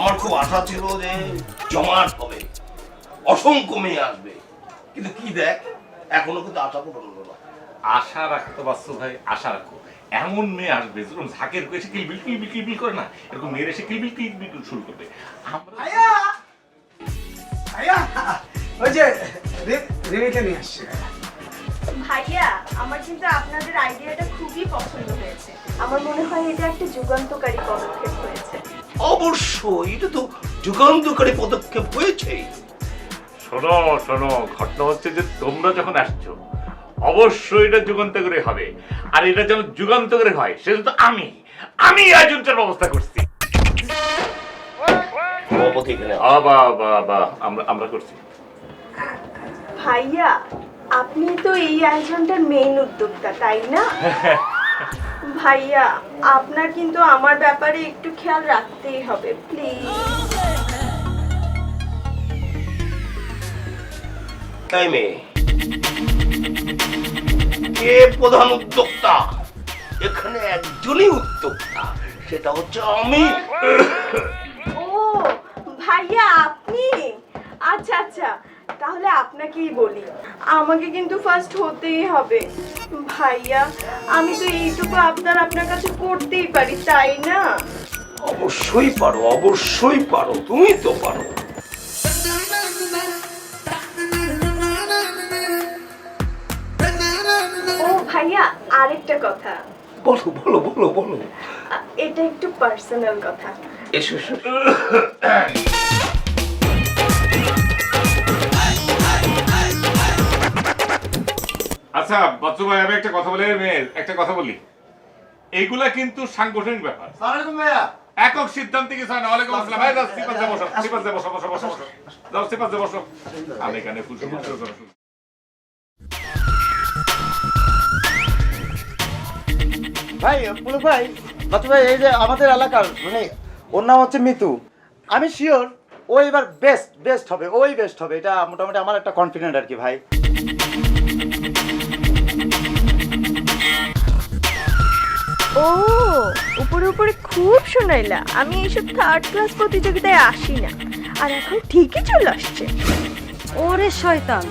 আমার খুব আশা ছিল যে জমাট হবে, অসংখ্য মেয়ে আসবে, কিন্তু কি দেখ এখনো কিন্তু আশা পূরণ হলো না। আশা রাখতে পারছো ভাই, আশা রাখো। এমন মেয়ে আসবে যেরকম ঝাঁকের এসে কিলবিল কিলবিল কিলবিল করে না, এরকম মেয়ের এসে কিলবিল কিলবিল শুরু করবে। ভাইয়া ভাইয়া ওই যে রেমিকে নিয়ে আসছে। ভাইয়া আমার কিন্তু আপনাদের আইডিয়াটা খুবই পছন্দ হয়েছে। আমার মনে হয় এটা একটা যুগান্তকারী পদক্ষেপ হয়েছে। অবশ্যই এটা তো যুগান্তকারী পদক্ষেপ হয়েছে। শোনো শোনো, ঘটনা হচ্ছে যে তোমরা যখন আসছো অবশ্যই এটা যুগান্তকারী হবে, আর এটা যেন যুগান্তকারী হয় সেজন্য আমি আয়োজনটার ব্যবস্থা করছি। সভাপতি এখানে আমরা করছি। ভাইয়া আপনি তো এই আয়োজনটার মেইন উদ্যোক্তা, তাই না? ভাইয়া আপনার কিন্তু আমার ব্যাপারে একটু খেয়াল রাখতেই হবে, প্লিজ। তাই মেয়ে, কে প্রধান উদ্যোক্তা? এখানে একজনই উদ্যোক্তা, সেটা হচ্ছে আমি। ও ভাইয়া আপনি? আচ্ছা আচ্ছা, তাহলে আপনাকেই বলি, আমাকে কিন্তু ফার্স্ট হতেই হবে। ভাইয়া আমি তো এইটুকু আপনার কাছে করতেই পারি, তাই না? অবশ্যই পারো, অবশ্যই পারো, তুমি তো পারো। ও ভাইয়া আরেকটা কথা। বলো বলো বলো বলো। এটা একটু পার্সোনাল কথা। এসো এসো। আচ্ছা বাচ্চু ভাই, আমি একটা কথা বলি, একটা কথা বলি, এইগুলা কিন্তু সাংগঠনিক ব্যাপার, একক সিদ্ধান্তে কিছু হয় না। ওয়ালাইকুম আসসালাম ভাই, যাও সিপাতে বসো, সিপাতে বসো বসো বসো বসো, যাও সিপাতে বসো। আমি এখানে খুশি করতে ভাই পুলক ভাই, বাচ্চু ভাই, এই যে আমাদের এলাকার মানে ওর নাম হচ্ছে মিতু, আমি শিওর ও এবার বেস্ট হবে, ওই বেস্ট হবে, এটা মোটামুটি আমার একটা কনফিডেন্ট আর কি ভাই। ও উপরে উপরে খুব শোনাইলা, আমি এইসব থার্ড ক্লাস প্রতিযোগিতায় আসি না, আর এখন ঠিকই চলে আসছে। ওরে শয়তান,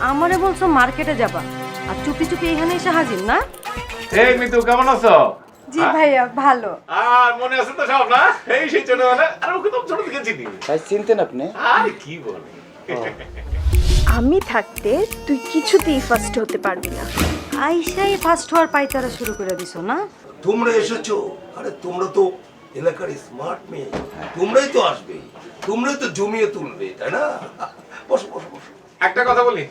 আমারে বলছো মার্কেটে যাবা আর চুপি চুপি এখানে এসে হাজির না? এই মিতু, কেমন আছো? জি ভাইয়া ভালো। আর মনে আছে তো সব না? এই সেই ছোটবেলা, আর ওকে তো ছোট থেকে চিনি। ভাই চিনতেন আপনি? আর কি বলে, আমি থাকতে তুই কিছুতেই ফার্স্ট হতে পারবি না। আইসাই ফার্স্ট হওয়ার পাইতারা শুরু করে দিছো না? তোমরা এসেছো, আরে তোমরা তো এলাকার স্মার্ট মেয়ে, তোমরাই তো আসবে, তোমরাই তো জমিয়ে তুলবে, তাই না? বসো বসো বসো। একটা কথা বলি,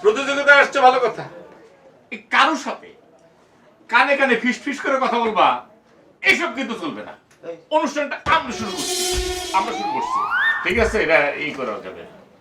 প্রতিযোগিতায় আসছে ভালো কথা, এই কারোর সাথে কানে কানে ফিস ফিস করে কথা বলবা এইসব কিন্তু চলবে না। অনুষ্ঠানটা আমরা শুরু করছি, ঠিক আছে? এটা এই করা যাবে।